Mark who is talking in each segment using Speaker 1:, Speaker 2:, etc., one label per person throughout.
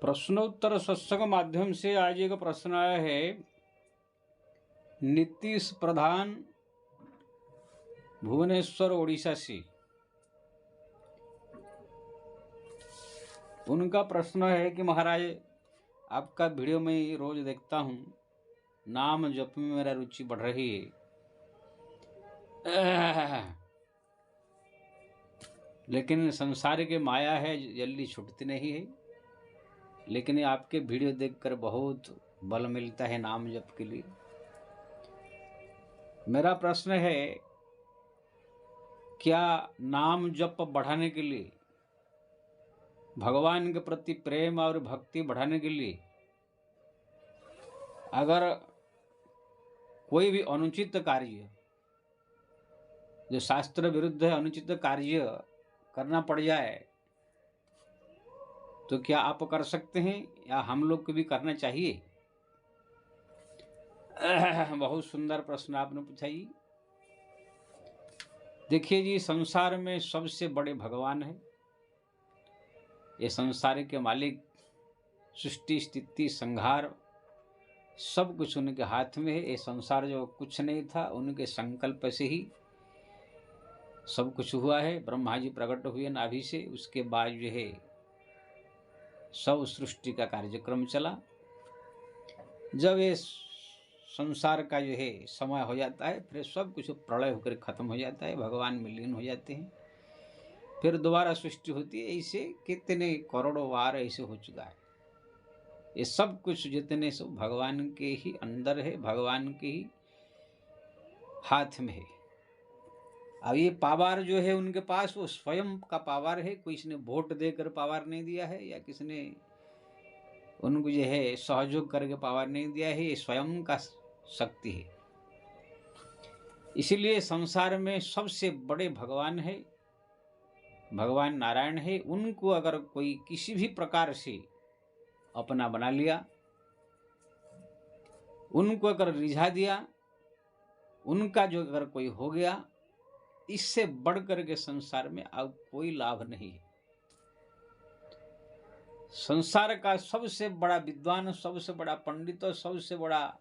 Speaker 1: प्रश्नोत्तर सत्संग माध्यम से आज एक प्रश्न आया है। नीतीश प्रधान भुवनेश्वर ओडिशा से, उनका प्रश्न है कि महाराज आपका वीडियो में रोज देखता हूँ, नाम जप में मेरा रुचि बढ़ रही है, लेकिन संसार के माया है, जल्दी छूटती नहीं है। लेकिन आपके वीडियो देखकर बहुत बल मिलता है नाम जप के लिए। मेरा प्रश्न है, क्या नाम जप बढ़ाने के लिए, भगवान के प्रति प्रेम और भक्ति बढ़ाने के लिए, अगर कोई भी अनुचित कार्य जो शास्त्र विरुद्ध है, अनुचित कार्य करना पड़ जाए, तो क्या आप कर सकते हैं या हम लोग को भी करना चाहिए? बहुत सुंदर प्रश्न आपने पूछा जी। देखिए जी, संसार में सबसे बड़े भगवान है। ये संसार के मालिक, सृष्टि स्थिति संहार सब कुछ उनके हाथ में है। ये संसार जो कुछ नहीं था, उनके संकल्प से ही सब कुछ हुआ है। ब्रह्मा जी प्रकट हुए नाभि से, उसके बाद जो है सब सृष्टि का कार्यक्रम चला। जब ये संसार का जो है समय हो जाता है, फिर सब कुछ प्रलय होकर खत्म हो जाता है, भगवान में लीन हो जाते हैं, फिर दोबारा सृष्टि होती है। ऐसे कितने करोड़ों बार ऐसे हो चुका है। ये सब कुछ जितने सब भगवान के ही अंदर है, भगवान के ही हाथ में है। अब ये पावर जो है उनके पास, वो स्वयं का पावर है। कोई इसने वोट देकर पावर नहीं दिया है, या किसने उनको जो है सहयोग करके पावर नहीं दिया है। ये स्वयं का शक्ति है। इसीलिए संसार में सबसे बड़े भगवान है, भगवान नारायण है। उनको अगर कोई किसी भी प्रकार से अपना बना लिया, उनको अगर रिझा दिया, उनका जो अगर कोई हो गया, इससे बढ़कर के संसार में अब कोई लाभ नहीं है। संसार का सबसे बड़ा विद्वान, सबसे बड़ा पंडित और सबसे बड़ा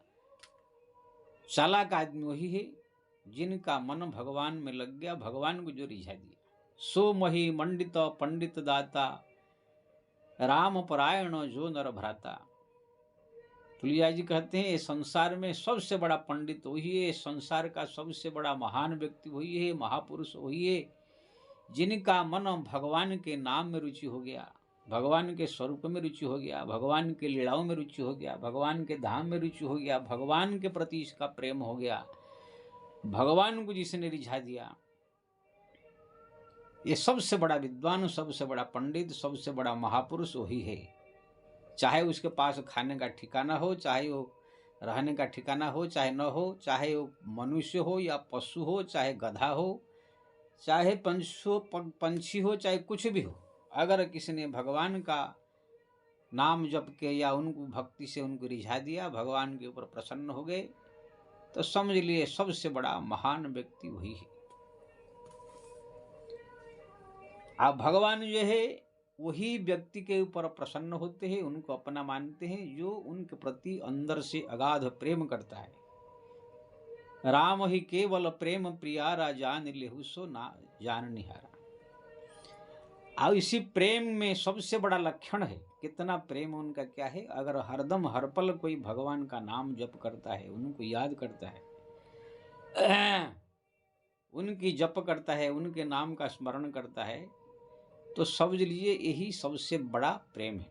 Speaker 1: चालाक आदमी वही है जिनका मन भगवान में लग गया, भगवान को जो रिझा दिया। सो मही मंडित पंडित दाता, राम परायण जो नर भ्राता। तुलसीदास जी कहते हैं, संसार में सबसे बड़ा पंडित वही है, संसार का सबसे बड़ा महान व्यक्ति वही है, महापुरुष वही है जिनका मन भगवान के नाम में रुचि हो गया, भगवान के स्वरूप में रुचि हो गया, भगवान के लीलाओं में रुचि हो गया, भगवान के धाम में रुचि हो गया, भगवान के प्रति इसका प्रेम हो गया। भगवान को जिसने रिझा दिया, ये सबसे बड़ा विद्वान, सबसे बड़ा पंडित, सबसे बड़ा महापुरुष वही है। चाहे उसके पास खाने का ठिकाना हो, चाहे वो रहने का ठिकाना हो, चाहे न हो, चाहे वो मनुष्य हो या पशु हो, चाहे गधा हो, चाहे पंछी हो, चाहे कुछ भी हो, अगर किसी ने भगवान का नाम जप के या उनको भक्ति से उनको रिझा दिया, भगवान के ऊपर प्रसन्न हो गए, तो समझ लिए सबसे बड़ा महान व्यक्ति वही है। अब भगवान जो है वही व्यक्ति के ऊपर प्रसन्न होते हैं, उनको अपना मानते हैं, जो उनके प्रति अंदर से अगाध प्रेम करता है। राम ही केवल प्रेम प्रियारा, जान लेहु सो ना जान निहारा। अब इसी प्रेम में सबसे बड़ा लक्षण है, कितना प्रेम उनका क्या है। अगर हरदम हर पल कोई भगवान का नाम जप करता है, उनको याद करता है, उनकी जप करता है, उनके नाम का स्मरण करता है, तो समझ लीजिए यही सबसे बड़ा प्रेम है।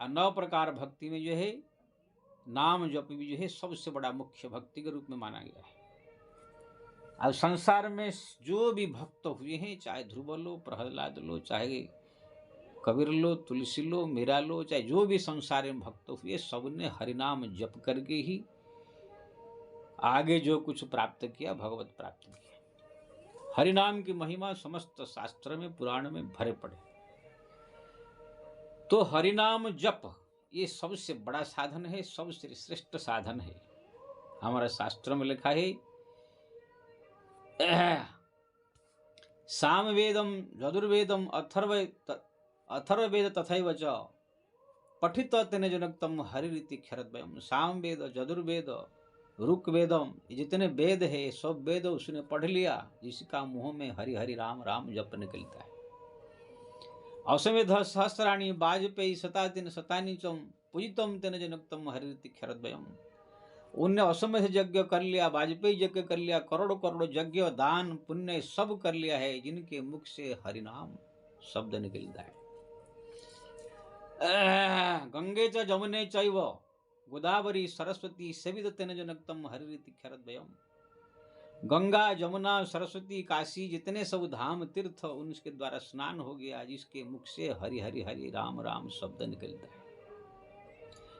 Speaker 1: 9 प्रकार भक्ति में जो है नाम जप भी जो है सबसे बड़ा मुख्य भक्ति के रूप में माना गया है। अब संसार में जो भी भक्त हुए हैं, चाहे ध्रुव लो, प्रहलाद लो, चाहे कबीर लो, तुलसी लो, मीरा लो, चाहे जो भी संसार में भक्त हुए, सबने हरिनाम जप करके ही आगे जो कुछ प्राप्त किया, भगवत प्राप्त किया। हरिनाम की महिमा समस्त शास्त्र में, पुराण में भरे पड़े। तो हरिनाम जप ये सबसे बड़ा साधन है, सबसे श्रेष्ठ साधन है। हमारा शास्त्र में लिखा है, सामवेदम, यजुर्वेदम, अथर्व अथर्ववेद तथैव च पठित तेन जनकतम हरिरीति क्षरद्वयम्। सामवेद, यजुर्वेद, ऋग्वेदम, जितने वेद है सब वेद उसने पढ़ लिया, जिसका मुंह में हरि हरि राम राम जप निकलता है। असमेध सहस्राणी वाजपेयी शतादिन शतानी चम पूजितम तेन जनकतम हरिरीति क्षरद्वयम्। उनने असमेध यज्ञ कर लिया, वाजपेयी यज्ञ कर लिया, करोड़ों करोड़ों यज्ञ दान पुण्य सब कर लिया है, जिनके मुख से हरिनाम शब्द निकलता है। गंगे च जमुने चैव गोदावरी सरस्वती सेवित तेन जनकतम हरिरीति क्षरद्वयम्। गंगा, जमुना, सरस्वती, काशी जितने सब धाम तीर्थ उनके द्वारा स्नान हो गया, जिसके मुख से हरि हरि हरि राम राम शब्द निकलता है।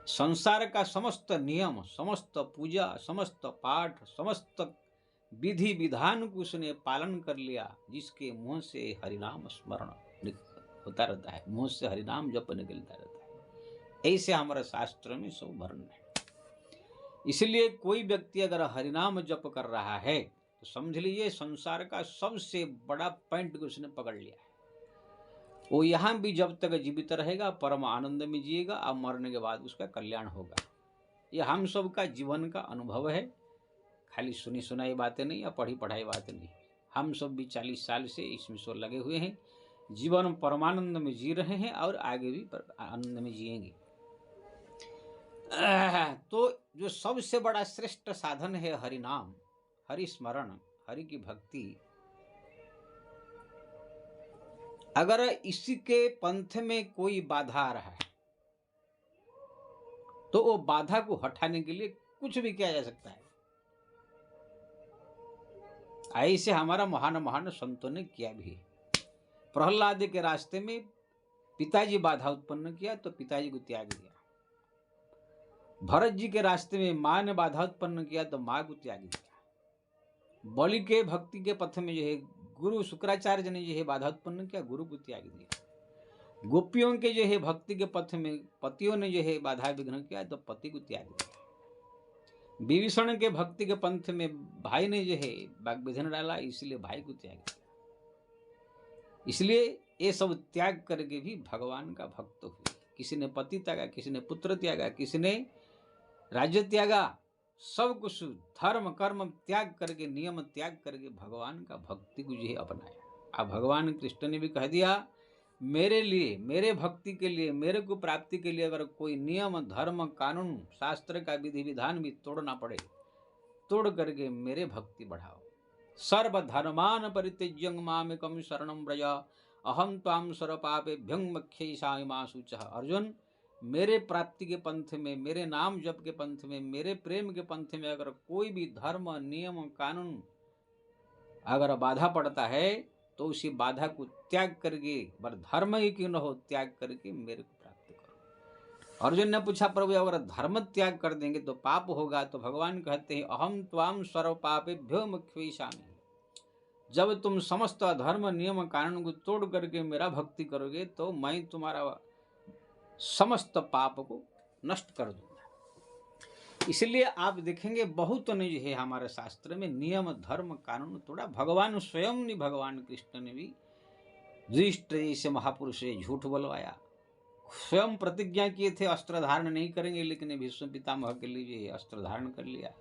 Speaker 1: संसार का समस्त नियम, समस्त पूजा, समस्त पाठ, समस्त विधि विधान को उसने पालन कर लिया, जिसके मुंह से हरिनाम स्मरण होता रहता है, मुंह से हरिनाम जप निकलता रहता है। ऐसे हमारे शास्त्र में सब वर्णन है। इसलिए कोई व्यक्ति अगर हरिनाम जप कर रहा है तो समझ लीजिए संसार का सबसे बड़ा पॉइंट को उसने पकड़ लिया है। वो यहाँ भी जब तक जीवित रहेगा परम आनंद में जिएगा, और मरने के बाद उसका कल्याण होगा। ये हम सब का जीवन का अनुभव है, खाली सुनी सुनाई बातें नहीं या पढ़ी पढ़ाई बातें नहीं। हम सब भी 40 साल से इसमें सो लगे हुए हैं, जीवन परमानंद में जी रहे हैं और आगे भी आनंद में जिएंगे। तो जो सबसे बड़ा श्रेष्ठ साधन है हरिनाम, हरि स्मरण, हरि की भक्ति, अगर इसी के पंथ में कोई बाधा आ रहा है तो वो बाधा को हटाने के लिए कुछ भी किया जा सकता है। ऐसे हमारा महान महान संतों ने किया भी है। प्रहलाद के रास्ते में पिताजी बाधा उत्पन्न किया तो पिताजी को त्याग दिया। भरत जी के रास्ते में माँ ने बाधा उत्पन्न किया तो माँ को त्याग दिया। बलि के भक्ति के पथ में जो है गुरु शुक्राचार्य ने जो है बाधा उत्पन्न किया, गुरु को त्याग दिया। गोपियों के जो है भक्ति के पथ में पतियों ने जो है बाधा विघ्न किया तो पति को त्याग दिया। विभीषण के भक्ति के पंथ में भाई ने जो है विघ्न डाला, इसलिए भाई को त्याग दिया। इसलिए ये सब त्याग करके भी भगवान का भक्त हुए। किसी ने पति त्यागा, किसी ने पुत्र त्यागा, किसी ने राज्य त्यागा, सब कुछ धर्म कर्म त्याग करके, नियम त्याग करके भगवान का भक्ति को जो है अपनाया। अब भगवान कृष्ण ने भी कह दिया, मेरे लिए, मेरे भक्ति के लिए, मेरे को प्राप्ति के लिए अगर कोई नियम धर्म कानून शास्त्र का विधि विधान भी तोड़ना पड़े, तोड़ करके मेरे भक्ति बढ़ाओ। सर्वधर्मान परित्यज्य मामेकं शरणं व्रज अहम त्वां सर्वपापेभ्यो मोक्षयिष्यामि मा शुचः। अर्जुन, मेरे प्राप्ति के पंथ में, मेरे नाम जप के पंथ में, मेरे प्रेम के पंथ में अगर कोई भी धर्म नियम कानून अगर बाधा पड़ता है तो उसी बाधा को त्याग करके, पर धर्म ही क्यों न हो, त्याग करके मेरे को प्राप्त करो। अर्जुन ने पूछा, प्रभु अगर धर्म त्याग कर देंगे तो पाप होगा? तो भगवान कहते हैं, अहम त्वां सर्व पापेभ्यो मोक्षयिष्यामि। जब तुम समस्त धर्म नियम कानून को तोड़ करके मेरा भक्ति करोगे तो मैं तुम्हारा समस्त पाप को नष्ट कर दूंगा। इसलिए आप देखेंगे बहुत ने जो है हमारे शास्त्र में नियम धर्म कानून तोड़ा। भगवान स्वयं ने, भगवान कृष्ण ने भी युधिष्ठिर जैसे महापुरुष से झूठ बोलवाया। स्वयं प्रतिज्ञा किए थे अस्त्र धारण नहीं करेंगे, लेकिन भीष्म पितामह के लिए अस्त्र धारण कर लिया।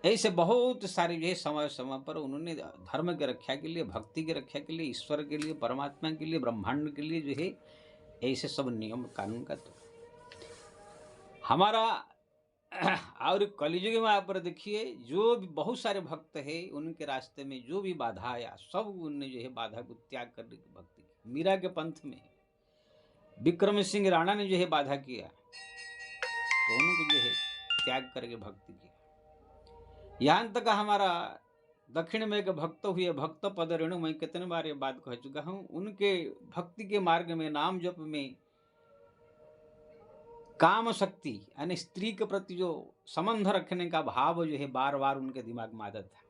Speaker 1: ऐसे बहुत सारे जो है समय समय पर उन्होंने धर्म की रक्षा के लिए, भक्ति की रक्षा के लिए, ईश्वर के लिए, परमात्मा के लिए, ब्रह्मांड के लिए जो है ऐसे सब नियम कानून का तो हमारा। और कलियुग में आप पर देखिए, जो भी बहुत सारे भक्त हैं उनके रास्ते में जो भी बाधा आया, सब उनने जो है बाधा को त्याग करने की भक्ति की। मीरा के पंथ में विक्रम सिंह राणा ने जो है बाधा किया तो उनको जो है त्याग करके भक्ति किया। यहाँ तक हमारा दक्षिण में एक भक्त हुए, भक्त पद रेणु, मैं कितने बार ये बात कह चुका हूँ। उनके भक्ति के मार्ग में, नाम जप में काम शक्ति यानी स्त्री के प्रति जो संबंध रखने का भाव जो है बार बार उनके दिमाग में आता था।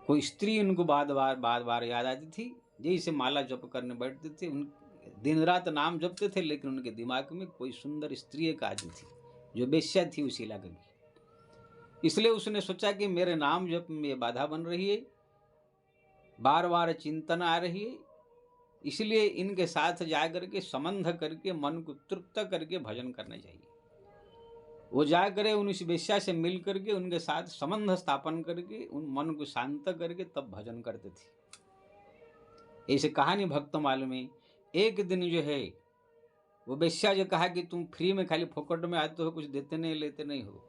Speaker 1: कोई स्त्री उनको बार बार याद आती थी। जैसे माला जप करने बैठते थे, उन दिन रात नाम जपते थे, लेकिन उनके दिमाग में कोई सुंदर स्त्री एक आती थी जो बेश्या थी उस इलाके की। इसलिए उसने सोचा कि मेरे नाम जप में बाधा बन रही है, बार बार चिंतन आ रही है, इसलिए इनके साथ जा करके संबंध करके मन को तृप्त करके भजन करना चाहिए। वो जा करे उन इस वेश्या से मिल करके उनके साथ संबंध स्थापन करके उन मन को शांत करके तब भजन करते थे। ऐसे कहानी भक्त मालूम है। एक दिन जो है वो वेश्या जो कहा कि तुम फ्री में खाली फोकट में आते हो, कुछ देते नहीं लेते नहीं हो,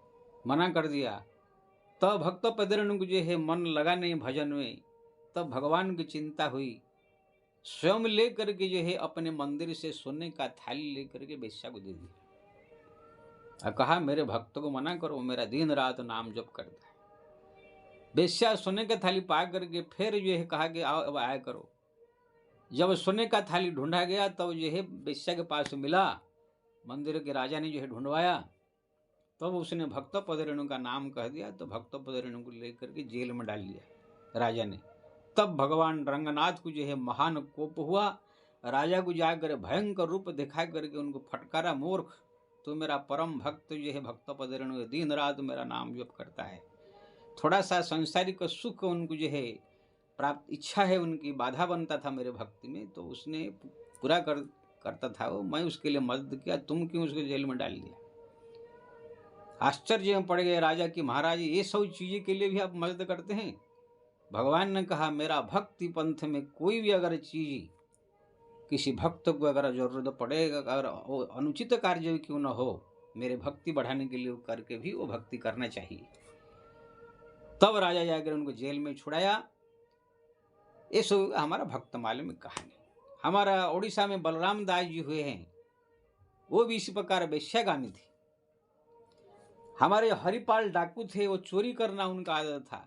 Speaker 1: मना कर दिया। तब भक्त पदरण को जो है मन लगा नहीं भजन में। तब भगवान की चिंता हुई, स्वयं ले करके जो है अपने मंदिर से सोने का थाली ले करके वेश्या को दे दिया और कहा मेरे भक्त को मना करो, मेरा दिन रात नाम जप करता है। वेश्या सोने का थाली पा करके फिर जो है कहा कि आओ अब आया करो। जब सोने का थाली ढूंढा गया तब जो है वेश्या के पास मिला, मंदिर के राजा ने जो है ढूंढवाया, तब उसने भक्त पदरेणु का नाम कह दिया। तो भक्त पदरेणु को लेकर के जेल में डाल दिया राजा ने। तब भगवान रंगनाथ को जो है महान कोप हुआ। राजा को जाकर भयंकर रूप दिखा करके उनको फटकारा, मूर्ख तो मेरा परम भक्त जो है भक्त पदरेणु दिन रात मेरा नाम जप करता है, थोड़ा सा संसारिक सुख उनको जो है प्राप्त इच्छा है उनकी बाधा बनता था मेरे भक्ति में, तो उसने पूरा करता था वो, मैं उसके लिए मदद किया, तुम क्यों उसको जेल में डाल दिया। आश्चर्य में पड़ गए राजा कि महाराज ये सब चीज़ें के लिए भी आप मदद करते हैं। भगवान ने कहा मेरा भक्ति पंथ में कोई भी अगर चीज किसी भक्त को अगर जरूरत पड़ेगा, अगर अनुचित कार्य क्यों न हो, मेरे भक्ति बढ़ाने के लिए करके भी वो भक्ति करना चाहिए। तब राजा जाकर उनको जेल में छुड़ाया। ये सब हमारा भक्तमाला में कहानी। हमारा उड़ीसा में बलराम दास जी हुए हैं, वो भी इसी प्रकार वेश्यागामी थे। हमारे हरिपाल डाकू थे, वो चोरी करना उनका आदत था,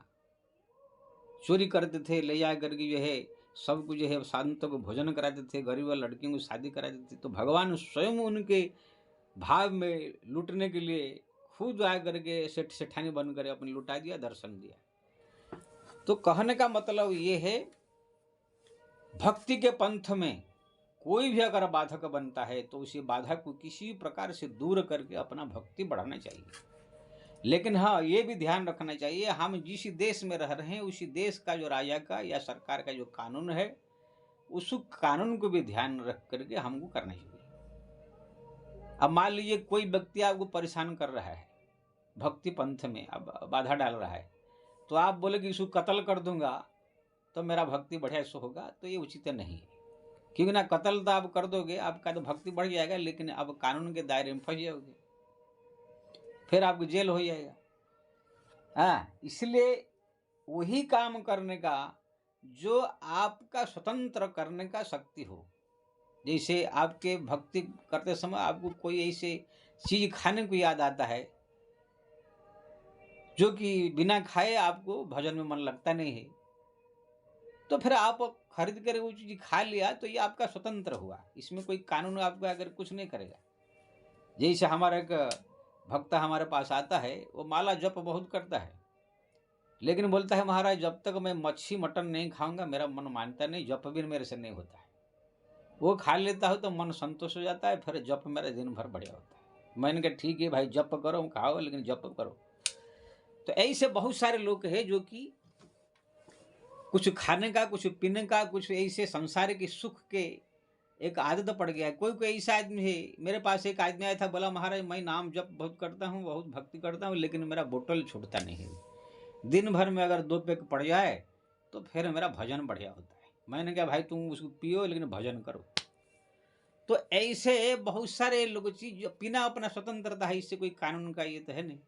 Speaker 1: चोरी करते थे, ले जा करके जो है सबको जो है संतों को भोजन कराते थे, गरीब लड़कियों को शादी कराते थे। तो भगवान स्वयं उनके भाव में लूटने के लिए खुद आ करके सेठ सेठानी बन कर अपने लुटा दिया, दर्शन दिया। तो कहने का मतलब ये है भक्ति के पंथ में कोई भी अगर बाधक बनता है तो उसी बाधा को किसी प्रकार से दूर करके अपना भक्ति बढ़ाना चाहिए। लेकिन हाँ, ये भी ध्यान रखना चाहिए हम जिस देश में रह रहे हैं उसी देश का जो राजा का या सरकार का जो कानून है उस कानून को भी ध्यान रख करके हमको करना चाहिए। अब मान लीजिए कोई व्यक्ति आपको परेशान कर रहा है भक्ति पंथ में, अब बाधा डाल रहा है, तो आप बोले कि इसको कत्ल कर दूंगा तो मेरा भक्ति बढ़िया से होगा, तो ये उचित नहीं है। क्योंकि ना कत्ल तो आप कर दोगे, आपका तो भक्ति बढ़ जाएगा, लेकिन अब कानून के दायरे में फंस जाओगे, फिर आपको जेल हो जाएगा। हाँ, इसलिए वही काम करने का जो आपका स्वतंत्र करने का शक्ति हो। जैसे आपके भक्ति करते समय आपको कोई ऐसे चीज खाने को याद आता है जो कि बिना खाए आपको भजन में मन लगता नहीं है, तो फिर आप खरीद कर वो चीज खा लिया तो ये आपका स्वतंत्र हुआ, इसमें कोई कानून आपको अगर कुछ नहीं करेगा। जैसे हमारा एक भक्त हमारे पास आता है, वो माला जप बहुत करता है, लेकिन बोलता है महाराज जब तक मैं मच्छी मटन नहीं खाऊंगा मेरा मन मानता नहीं, जप भी मेरे से नहीं होता है। वो खा लेता हो तो मन संतोष हो जाता है, फिर जप मेरा दिन भर बढ़िया होता है। मैंने कहा ठीक है भाई जप करो, खाओ लेकिन जप करो। तो ऐसे बहुत सारे लोग हैं जो कि कुछ खाने का, कुछ पीने का, कुछ ऐसे संसार के सुख के एक आदत पड़ गया है। कोई कोई ऐसा आदमी है, मेरे पास एक आदमी आया था, बोला महाराज मैं नाम जप बहुत करता हूँ, बहुत भक्ति करता हूँ, लेकिन मेरा बोतल छूटता नहीं है, दिन भर में अगर 2 पैक पड़ जाए तो फिर मेरा भजन बढ़िया होता है। मैंने कहा भाई तुम उसको पियो लेकिन भजन करो। तो ऐसे बहुत सारे लोग चीज पीना अपना स्वतंत्रता है, इससे कोई कानून का ये तो है नहीं।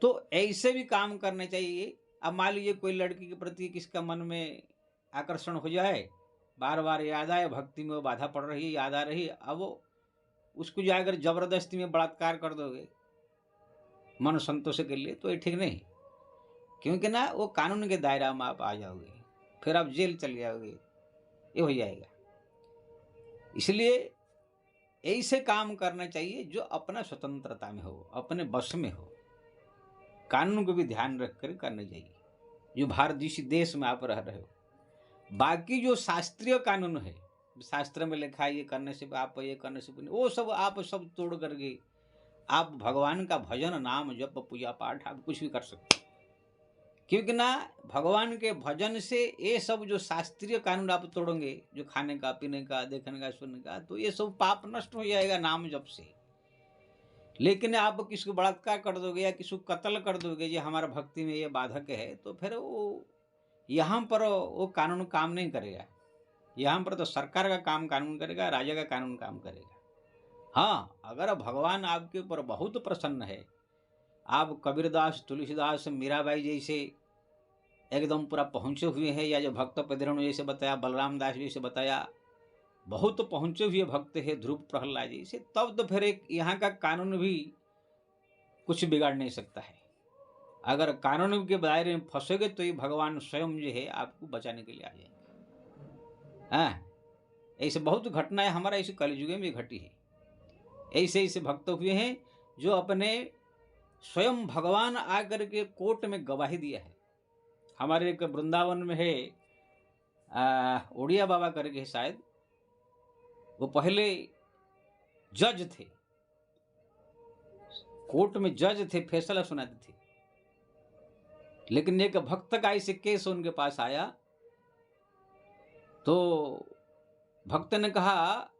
Speaker 1: तो ऐसे भी काम करने चाहिए। अब मान लीजिए कोई लड़की के प्रति किसका मन में आकर्षण हो जाए, बार बार याद आए, भक्ति में वो बाधा पड़ रही है, याद आ रही है, अब वो उसको जाकर जबरदस्ती में बलात्कार कर दोगे मन संतोष के लिए, तो ये ठीक नहीं। क्योंकि ना वो कानून के दायरा में आप आ जाओगे, फिर आप जेल चले जाओगे, ये हो जाएगा। इसलिए ऐसे काम करना चाहिए जो अपना स्वतंत्रता में हो, अपने बस में हो, कानून को भी ध्यान रख कर करना चाहिए जो भारत जिस देश में आप रह रहे हो। बाकी जो शास्त्रीय कानून है, शास्त्र में लिखा है ये करने से आप, ये करने से वो सब आप सब तोड़ करके आप भगवान का भजन नाम जप पूजा पाठ आप कुछ भी कर सकते। क्योंकि ना भगवान के भजन से ये सब जो शास्त्रीय कानून आप तोड़ोगे, जो खाने का, पीने का, देखने का, सुनने का, तो ये सब पाप नष्ट हो जाएगा नाम जप से। लेकिन आप किसी को बलात्कार कर दोगे या किसी को कत्ल कर दोगे, ये हमारा भक्ति में ये बाधक है, तो फिर वो यहाँ पर वो कानून काम नहीं करेगा। यहाँ पर तो सरकार का काम कानून करेगा, राजा का कानून काम करेगा। हाँ, अगर भगवान आपके ऊपर बहुत प्रसन्न है, आप कबीरदास, तुलसीदास, मीराबाई जैसे एकदम पूरा पहुँचे हुए हैं, या जो भक्त प्रदीर्ण जैसे बताया, बलराम दास जैसे बताया, बहुत पहुँचे हुए भक्त है, ध्रुव प्रहलाद जैसे, तब तो फिर एक यहाँ का कानून भी कुछ बिगाड़ नहीं सकता है। अगर कानून के दायरे में फंसोगे तो ये भगवान स्वयं जो है आपको बचाने के लिए आ जाएंगे। हाँ, ऐसे बहुत घटनाएं हमारा इस कलयुग में घटी है। ऐसे ऐसे भक्त हुए हैं जो अपने स्वयं भगवान आकर के कोर्ट में गवाही दिया है। हमारे एक वृंदावन में है उड़िया बाबा करके है शायद, वो पहले जज थे, कोर्ट में जज थे, फैसला सुनाते थे। लेकिन एक भक्त का ऐसे केस उनके पास आया, तो भक्त ने कहा,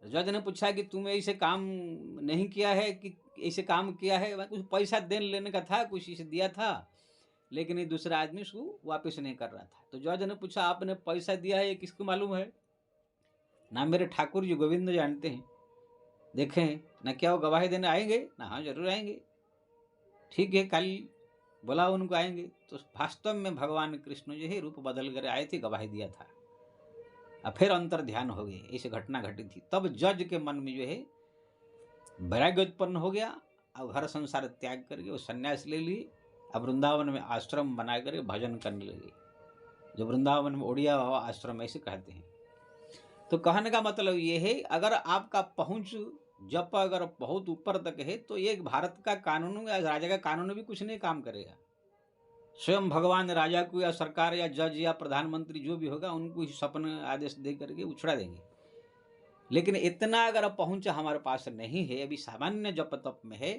Speaker 1: जज ने पूछा कि तुमने ऐसे काम नहीं किया है, कि ऐसे काम किया है, कुछ पैसा देने लेने का था, कुछ इसे दिया था, लेकिन ये दूसरा आदमी उसको वापस नहीं कर रहा था। तो जज ने पूछा, आपने पैसा दिया है, ये किसको मालूम है? ना मेरे ठाकुर जी गोविंद जानते हैं, देखें ना, क्या वो गवाही देने आएंगे ना? हाँ, जरूर आएंगे। ठीक है, कल बोला उनको आएंगे। तो वास्तव में भगवान कृष्ण जो है रूप बदल कर आए थे, गवाही दिया था। अब फिर अंतर ध्यान हो गए, ऐसी घटना घटी थी। तब जज के मन में जो है वैराग्य उत्पन्न हो गया। अब घर संसार त्याग करके वो सन्यास ले लिए। अब वृंदावन में आश्रम बना कर भजन करने लगे, जो वृंदावन में उड़िया बाबा आश्रम ऐसे कहते हैं। तो कहने का मतलब ये है, अगर आपका पहुंच जब अगर बहुत ऊपर तक है, तो ये भारत का कानून या राजा का कानून भी कुछ नहीं काम करेगा। स्वयं भगवान राजा को या सरकार या जज या प्रधानमंत्री जो भी होगा, उनको ही सपन आदेश दे करके उछड़ा देंगे। लेकिन इतना अगर पहुंच हमारे पास नहीं है, अभी सामान्य जप तप में है,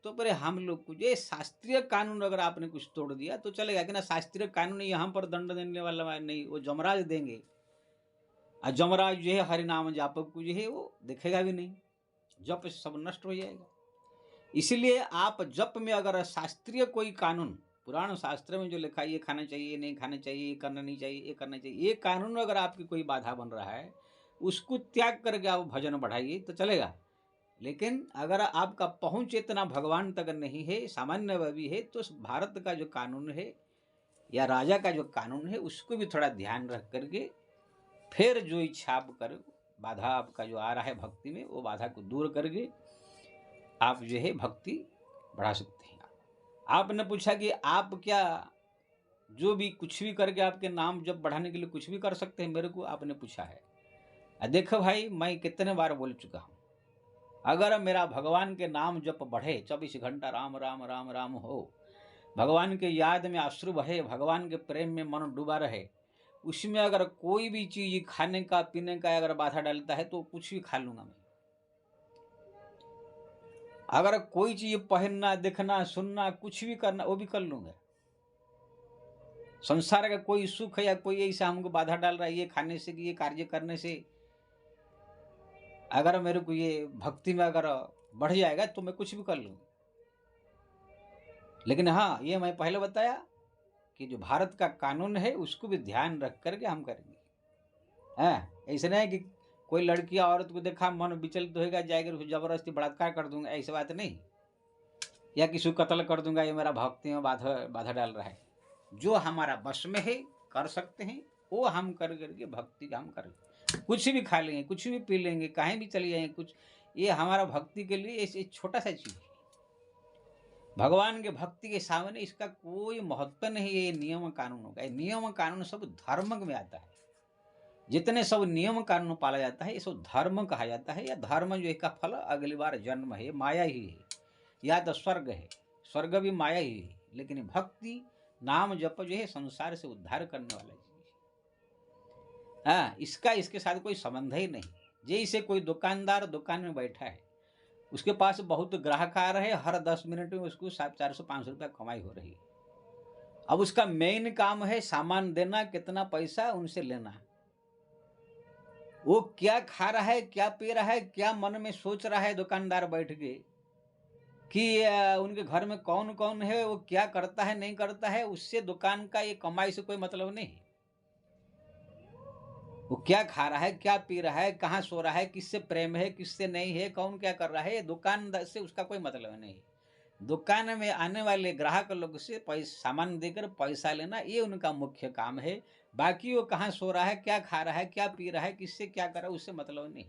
Speaker 1: तो फिर हम लोग को ये शास्त्रीय कानून अगर आपने कुछ तोड़ दिया तो चलेगा कि ना? शास्त्रीय कानून यहाँ पर दंड देने वाला नहीं, वो जमराज देंगे। और जमराज जो है हरिनाम जापक को जो है वो देखेगा भी नहीं, जप सब नष्ट हो जाएगा। इसलिए आप जप में अगर शास्त्रीय कोई कानून, पुराण शास्त्र में जो लिखा है, ये खाना चाहिए, ये नहीं खाना चाहिए, ये करना नहीं चाहिए, ये करना चाहिए, ये कानून अगर आपकी कोई बाधा बन रहा है, उसको त्याग करके आप भजन बढ़ाइए तो चलेगा। लेकिन अगर आपका पहुंच इतना भगवान तक नहीं है, सामान्य भी है, तो भारत का जो कानून है या राजा का जो कानून है, उसको भी थोड़ा ध्यान रख करके फिर जो इच्छा आप करो, बाधा आपका जो आ रहा है भक्ति में, वो बाधा को दूर करके आप जो है भक्ति बढ़ा सकते हैं। आपने पूछा कि आप क्या जो भी कुछ भी करके आपके नाम जब बढ़ाने के लिए कुछ भी कर सकते हैं, मेरे को आपने पूछा है। देखो भाई, मैं कितने बार बोल चुका हूँ, अगर मेरा भगवान के नाम जप बढ़े, 24 घंटा राम राम राम राम हो, भगवान के याद में अश्रु बहे, भगवान के प्रेम में मन डूबा रहे, उसमें अगर कोई भी चीज खाने का पीने का अगर बाधा डालता है तो कुछ भी खा लूंगा मैं। अगर कोई चीज पहनना, देखना, सुनना, कुछ भी करना, वो भी कर लूंगा। संसार का कोई सुख या कोई ऐसा हमको बाधा डाल रहा है ये खाने से, ये कार्य करने से, अगर मेरे को ये भक्ति में अगर बढ़ जाएगा तो मैं कुछ भी कर लूंगा। लेकिन हाँ, ये मैं पहले बताया कि जो भारत का कानून है उसको भी ध्यान रख करके हम करेंगे। हाँ, ऐसा नहीं है कि कोई लड़की या औरत को देखा मन विचलित होएगा, जाएगा उसको जबरदस्ती बलात्कार कर दूंगा, ऐसी बात नहीं, या किसी को कत्ल कर दूंगा, ये मेरा भक्ति में बाधा बाधा डाल रहा है। जो हमारा बस में है कर सकते हैं, वो हम कर करके भक्ति का हम कर, कुछ भी खा लेंगे, कुछ भी पी लेंगे, कहीं भी चले जाएंगे, कुछ, ये हमारा भक्ति के लिए ऐसे छोटा सा चीज है। भगवान के भक्ति के सामने इसका कोई महत्व नहीं है। ये नियम कानून होगा, ये नियम कानून सब धर्म में आता है। जितने सब नियम कानून पाला जाता है ये सब धर्म कहा जाता है, या धर्म जो इसका फल अगली बार जन्म है, माया ही है, या तो स्वर्ग है, स्वर्ग भी माया ही है। लेकिन भक्ति नाम जप जो है संसार से उद्धार करने वाला चीज है। हाँ, इसका इसके साथ कोई संबंध ही नहीं। जैसे कोई दुकानदार दुकान में बैठा है, उसके पास बहुत ग्राहक आ रहे हैं, हर 10 मिनट में उसको 400-500 रुपया कमाई हो रही है, अब उसका मेन काम है सामान देना, कितना पैसा उनसे लेना। वो क्या खा रहा है, क्या पी रहा है, क्या मन में सोच रहा है दुकानदार बैठ के कि उनके घर में कौन-कौन है, वो क्या करता है, नहीं करता है, उससे दुकान का ये कमाई से कोई मतलब नहीं। वो क्या खा रहा है, क्या पी रहा है, कहाँ सो रहा है, किससे प्रेम है, किससे नहीं है, कौन क्या कर रहा है, ये दुकानदार से उसका कोई मतलब नहीं। दुकान में आने वाले ग्राहक लोग से सामान देकर पैसा लेना, ये उनका मुख्य काम है। बाकी वो कहाँ सो रहा है, क्या खा रहा है, क्या पी रहा है, किससे क्या कर रहा है, उससे मतलब नहीं।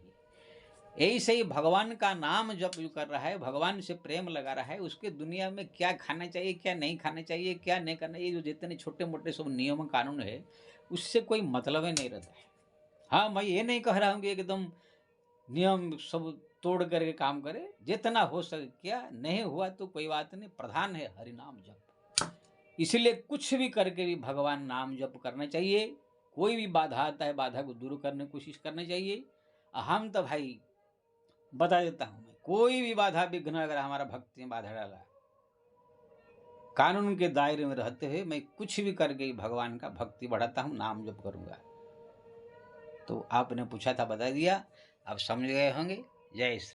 Speaker 1: यही सही भगवान का नाम जप जो कर रहा है, भगवान से प्रेम लगा रहा है, उसके दुनिया में क्या खाना चाहिए, क्या नहीं खाना चाहिए, क्या नहीं करना, ये जो जितने छोटे-मोटे सब नियम कानून है, उससे कोई मतलब ही नहीं रहता है। हाँ, मैं ये नहीं कह रहा हूँ कि एकदम नियम सब तोड़ करके काम करे, जितना हो सके किया, नहीं हुआ तो कोई बात नहीं, प्रधान है हरि नाम जप। इसलिए कुछ भी करके भी भगवान नाम जप करना चाहिए। कोई भी बाधा आता है, बाधा को दूर करने की कोशिश करनी चाहिए। हम तो भाई बता देता हूँ मैं, कोई भी बाधा विघ्न अगर हमारा भक्ति में बाधा डाला, कानून के दायरे में रहते हुए मैं कुछ भी करके ही भगवान का भक्ति बढ़ाता हूँ, नाम जप करूँगा। तो आपने पूछा था, बता दिया, आप समझ गए होंगे। जय श्री